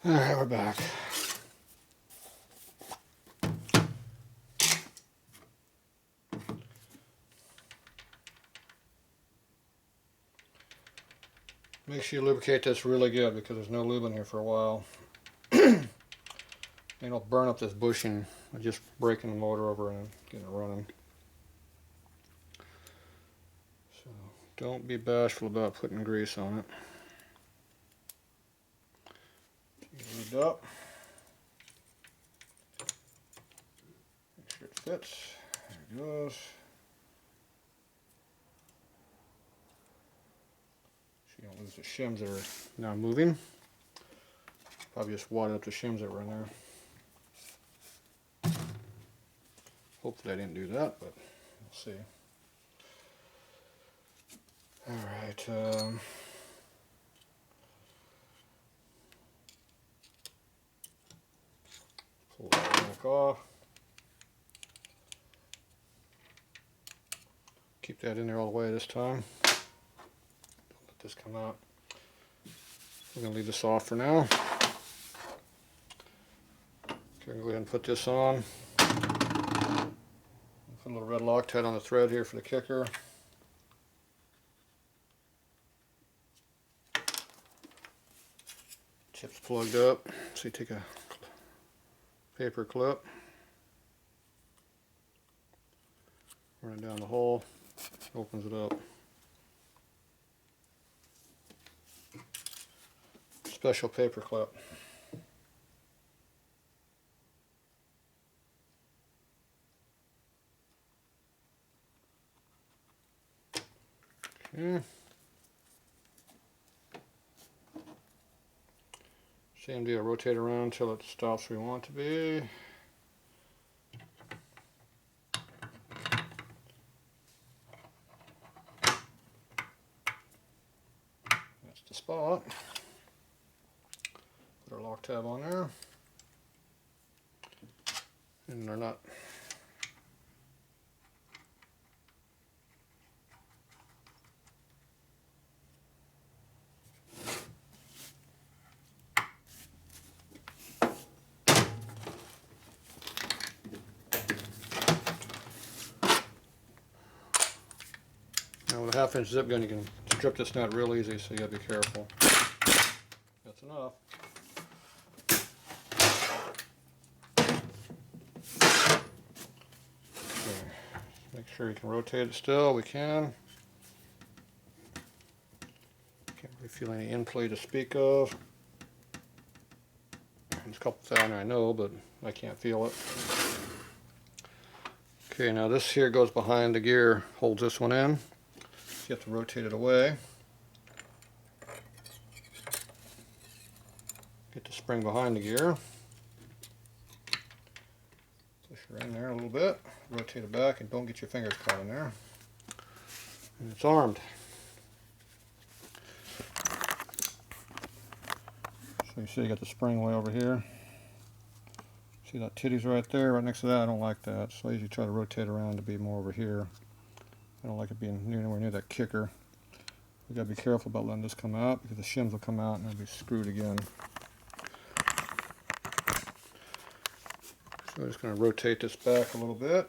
Alright, we're back. Make sure you lubricate this really good because there's no lube in here for a while. And it'll burn up this bushing by just breaking the motor over and getting it running. So don't be bashful about putting grease on it. Get it lubed up. Make sure it fits. There it goes. You don't lose the shims that are now moving. Probably just wadded up the shims that were in there. Hopefully I didn't do that, but we'll see. Alright, pull that back off. Keep that in there all the way this time. Don't let this come out. We're going to leave this off for now. Okay, go ahead and put this on. Put a little red Loctite on the thread here for the kicker. Chip's plugged up, so you take a paper clip, run it down the hole, opens it up. Special paper clip. Okay. Same deal, rotate around until it stops where you want it to be. That's the spot. Put our lock tab on there. And our nut. Now with a 1/2 inch zip gun you can strip this nut real easy, so you gotta be careful. That's enough. Okay. Make sure you can rotate it still, we can. Can't really feel any in play to speak of. There's a couple thousand I know, but I can't feel it. Okay, now this here goes behind the gear, holds this one in. You have to rotate it away. Get the spring behind the gear. Push her in there a little bit. Rotate it back and don't get your fingers caught in there. And it's armed. So you see you got the spring way over here. See that titty's right there, right next to that? I don't like that. So I usually try to rotate around to be more over here. I don't like it being anywhere near that kicker. You gotta be careful about letting this come out because the shims will come out and it'll be screwed again. So I'm just gonna rotate this back a little bit.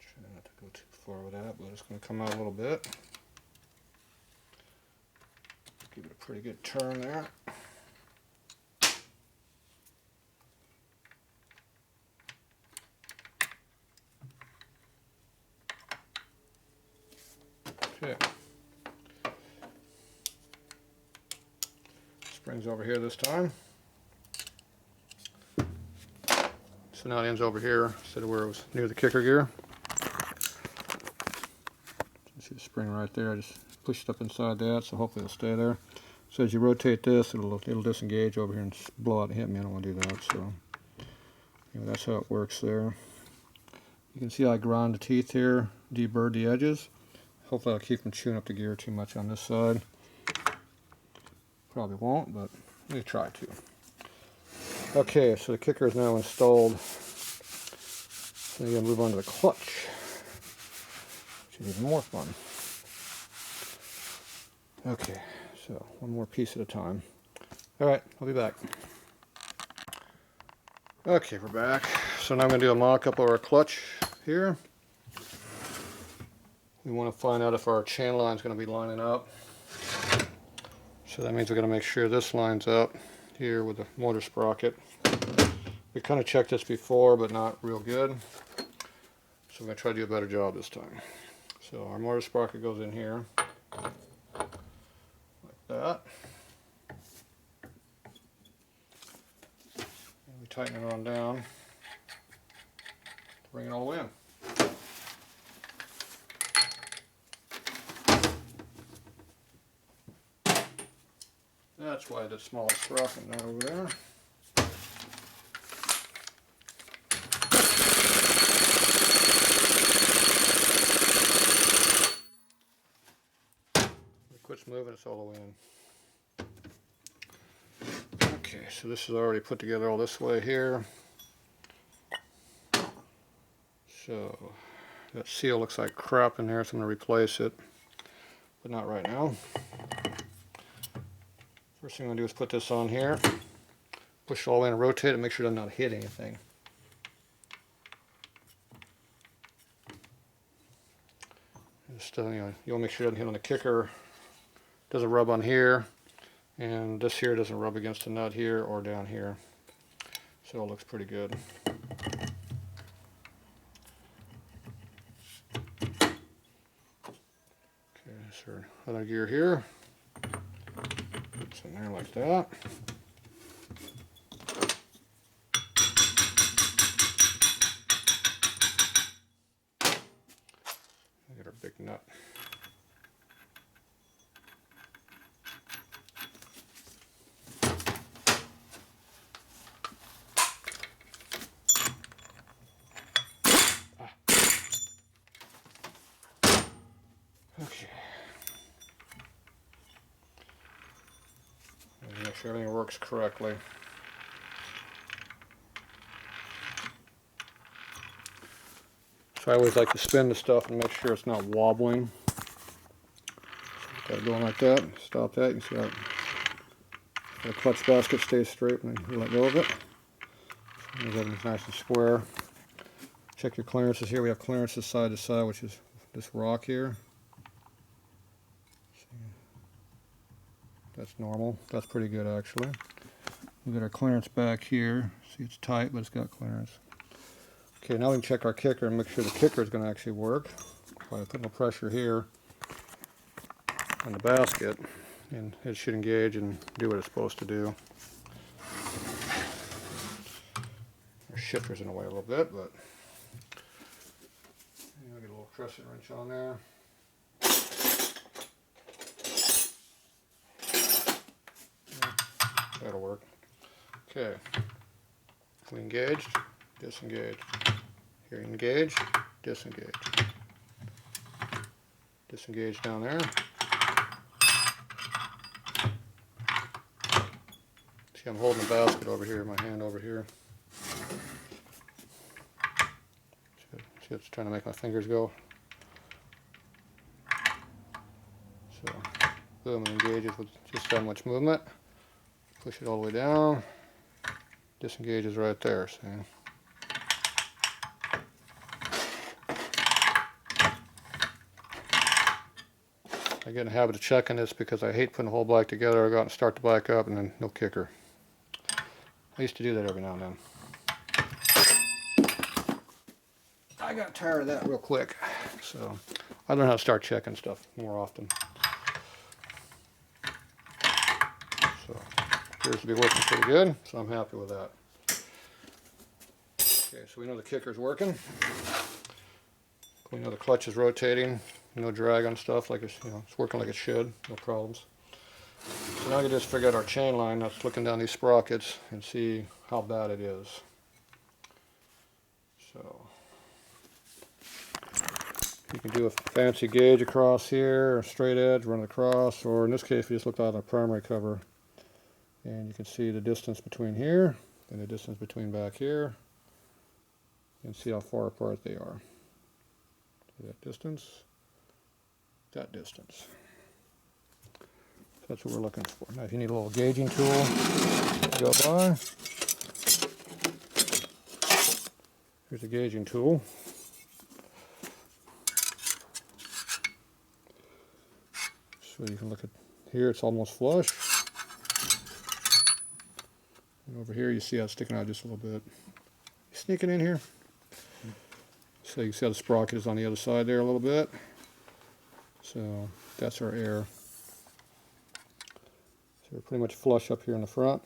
Try not to go too far with that, but it's gonna come out a little bit. Give it a pretty good turn there. Okay. Springs over here this time. So now it ends over here instead of where it was near the kicker gear. You see the spring right there. I just pushed it up inside that, so hopefully it'll stay there. So as you rotate this, it'll disengage over here and blow out and hit me. I don't want to do that. So anyway, that's how it works there. You can see I ground the teeth here, deburred the edges. Hopefully I'll keep from chewing up the gear too much on this side. Probably won't, but let me try to. Okay, so the kicker is now installed. So you're going to move on to the clutch. which is even more fun. Okay, so one more piece at a time. All right, I'll be back. Okay, we're back. So now I'm going to do a mock-up of our clutch here. We want to find out if our chain line is going to be lining up. So that means we're going to make sure this lines up here with the motor sprocket. We kind of checked this before, but not real good. So I'm going to try to do a better job this time. So our motor sprocket goes in here, like that. And we tighten it on down to bring it all the way in. That's why I did small sprocket, not over there. It quits moving, it's all the way in. Okay, so this is already put together all this way here. So that seal looks like crap in there, so I'm going to replace it, but not right now. First thing I'm going to do is put this on here, push it all the way and rotate it, make sure it does not hit anything. Just, you want to make sure it doesn't hit on the kicker, doesn't rub on here, and this here doesn't rub against the nut here or down here. So it looks pretty good. Okay, so our other gear here. It's in there like that. Get our big nut. Okay. Make sure everything works correctly. So I always like to spin the stuff and make sure it's not wobbling. Got it going like that. Stop that. You can see how the clutch basket stays straight when you let go of it. So everything's nice and square. Check your clearances here. We have clearances side to side, which is this rock here. That's normal. That's pretty good actually. We've got our clearance back here. See, it's tight, but it's got clearance. Okay, now we can check our kicker and make sure the kicker is going to actually work by putting the pressure here on the basket, and it should engage and do what it's supposed to do. Our shifter's in the way a little bit, but I'll get a little crescent wrench on there. That'll work. Okay. We engaged, disengaged. Here, engage, disengage. Disengage down there. See, I'm holding the basket over here, my hand over here. See, it's trying to make my fingers go. So, boom, it engages with just that much movement. Push it all the way down. Disengages right there, see? I get in the habit of checking this because I hate putting the whole bike together. I go out and start the bike up and then no kicker. I used to do that every now and then. I got tired of that real quick, so I learned how to start checking stuff more often. So appears to be working pretty good, so I'm happy with that. Okay, so we know the kicker's working. We know the clutch is rotating. No drag on stuff, like it's, it's working like it should, no problems. So now we can just figure out our chain line. That's looking down these sprockets and see how bad it is. So you can do a fancy gauge across here, or straight edge, run it across, or in this case, we just looked at the primary cover, and you can see the distance between here and the distance between back here, and see how far apart they are. See that distance? that distance. That's what we're looking for. Now if you need a little gauging tool, go by. Here's a gauging tool. So you can look at here, it's almost flush. And over here you see how it's sticking out just a little bit. Sneaking in here. So you can see how the sprocket is on the other side there a little bit. So that's our air. So we're pretty much flush up here in the front.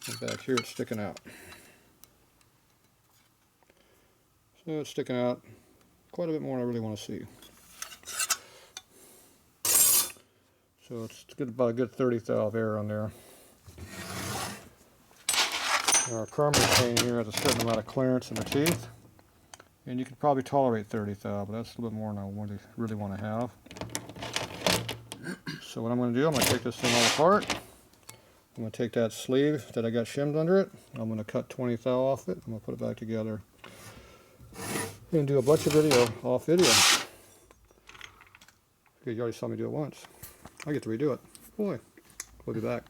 And back here it's sticking out. So it's sticking out quite a bit more than I really want to see. So it's good, about a good 30th thou of air on there. Now our carbon chain here has a certain amount of clearance in the teeth. And you could probably tolerate 30th thou, but that's a little bit more than I really want to have. So what I'm going to do, I'm going to take this thing all apart. I'm going to take that sleeve that I got shimmed under it. I'm going to cut 20 thou off it. I'm going to put it back together. And do a bunch of video off video. You already saw me do it once. I get to redo it. Boy, we'll be back.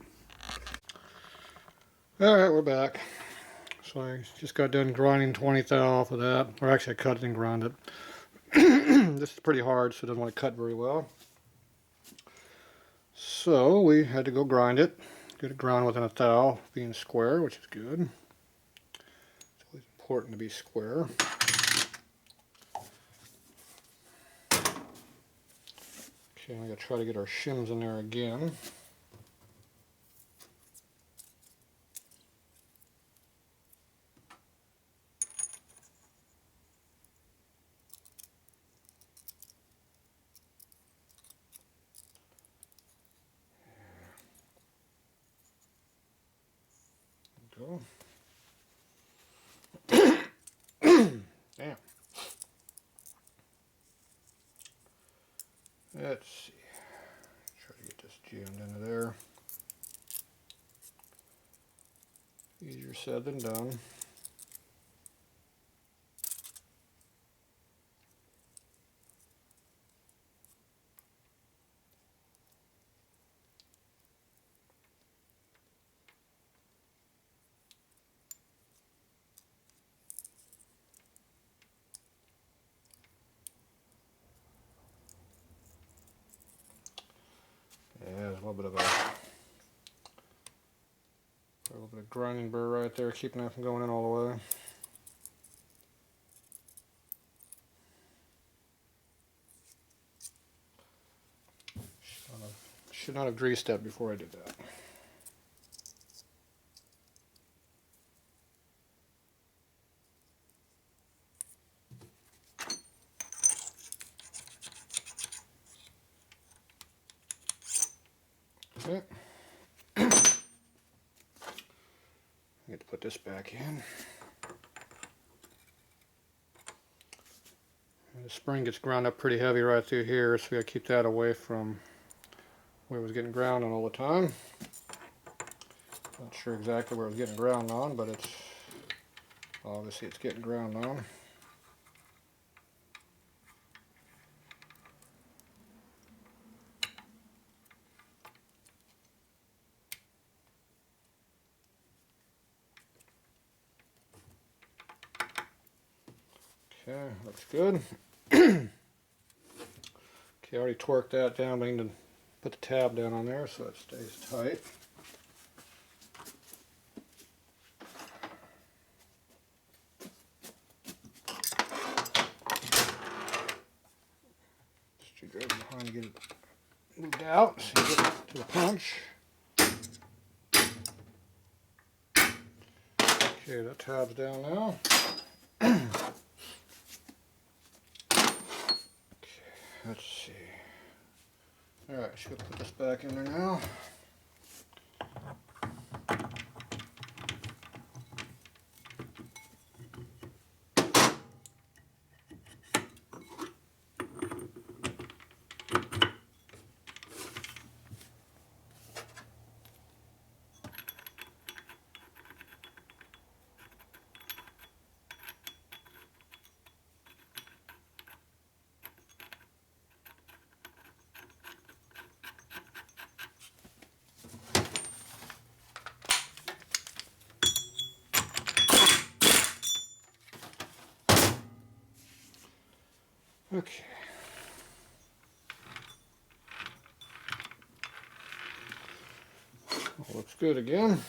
Alright, we're back. So I just got done grinding 20 thou off of that. Or actually I cut it and ground it. This is pretty hard, so it doesn't want to cut very well. So we had to go grind it. Get it ground within a thou, being square, which is good. It's always important to be square. Okay, I'm going to try to get our shims in there again. Go. Damn. Let's see. Try to get this jammed into there. Easier said than done. Yeah, there's a little bit of grinding burr right there, keeping that from going in all the way. Should not have greased that before I did that. Okay. I get to put this back in. And the spring gets ground up pretty heavy right through here, so we gotta keep that away from where it was getting ground on all the time. Not sure exactly where it was getting ground on, but it's obviously it's getting ground on. Okay, looks good. Okay, I already torqued that down, but I need to put the tab down on there so it stays tight. Screwdriver behind to get it moved out so you get it to the punch. Okay, that tab's down now. Let's see. Alright, I should put this back in there now. Okay. All looks good again.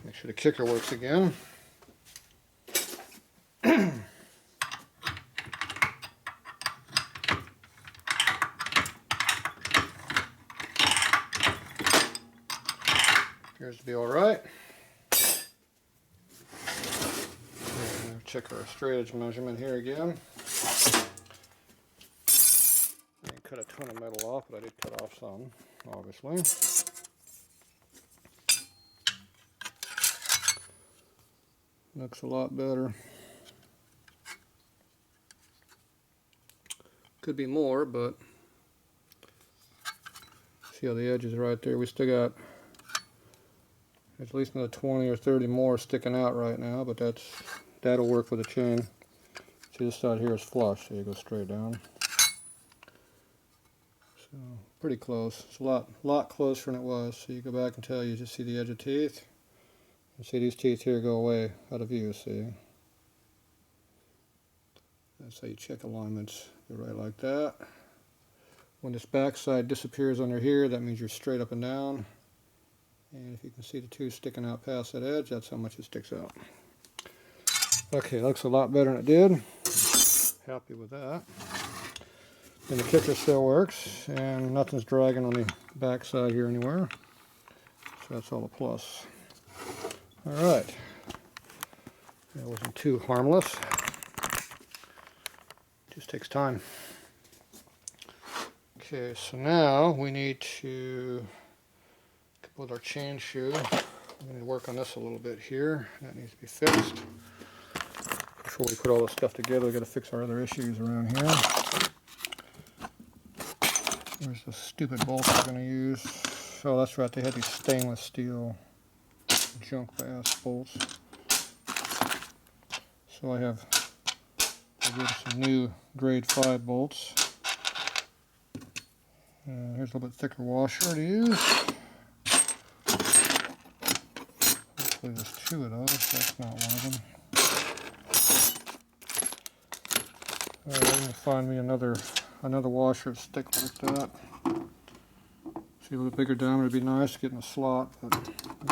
Make sure the kicker works again. Appears to be all right. Check our straight edge measurement here again. I didn't cut a ton of metal off, but I did cut off some, obviously. Looks a lot better. Could be more, but see how the edge is right there. We still got at least another 20 or 30 more sticking out right now, but that'll work with the chain. See, this side here is flush, so you go straight down. So pretty close. It's a lot closer than it was. So you go back until you just see the edge of teeth. You see these teeth here go away out of view. See, that's how you check alignments. Go right like that. When this back side disappears under here, that means you're straight up and down. And if you can see the two sticking out past that edge, that's how much it sticks out. Okay, looks a lot better than it did. Happy with that. And the kicker still works, and nothing's dragging on the back side here anywhere. So that's all a plus. Alright. That wasn't too harmless. Just takes time. Okay, so now we need to, with our chain shoe, I'm going to work on this a little bit here. That needs to be fixed. Before we put all this stuff together, we've got to fix our other issues around here. Where's the stupid bolts we're going to use? Oh, that's right, they had these stainless steel junk bass bolts. So I have some new grade 5 bolts. Here's a little bit thicker washer to use. Hopefully there's 2 of those, that's not one of them. Alright, I'm going to find me another washer to stick like that. See, a little bigger diameter would be nice to get in a slot, but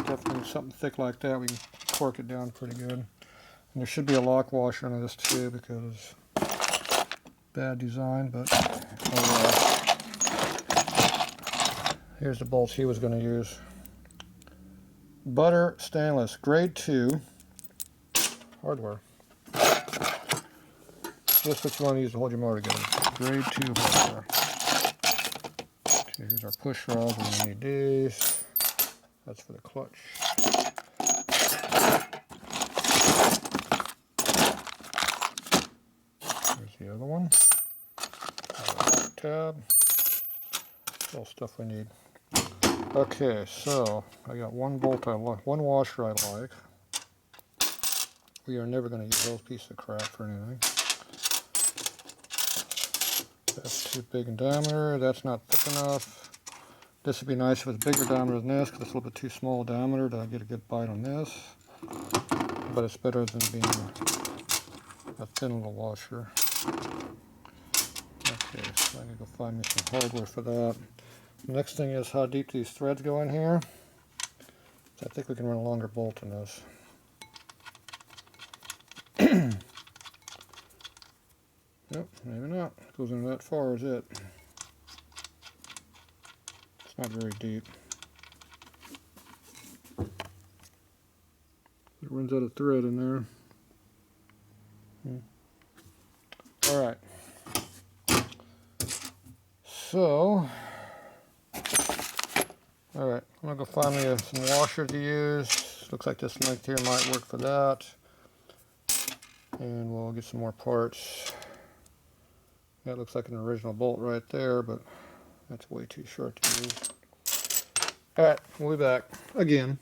definitely something thick like that, we can torque it down pretty good. And there should be a lock washer under this too, because bad design, but here's the bolts he was going to use. Butter stainless, grade 2 hardware. That's what you want to use to hold your motor together. Grade 2 hardware. Okay, here's our push rods. We're going to need these. That's for the clutch. Here's the other one. Tab. All stuff we need. Okay, so I got one bolt I like, one washer I like. We are never going to use those pieces of crap for anything. That's too big in diameter. That's not thick enough. This would be nice if it's bigger diameter than this, because it's a little bit too small diameter to get a good bite on this. But it's better than being a thin little washer. Okay, so I need to go find me some hardware for that. The next thing is how deep these threads go in here. So I think we can run a longer bolt than this. Nope, maybe not. It goes in that far, is it? It's not very deep. It runs out of thread in there. Alright. So, alright, I'm going to go find me some washer to use. Looks like this length here might work for that. And we'll get some more parts. That looks like an original bolt right there, but that's way too short to use. Alright, we'll be back again.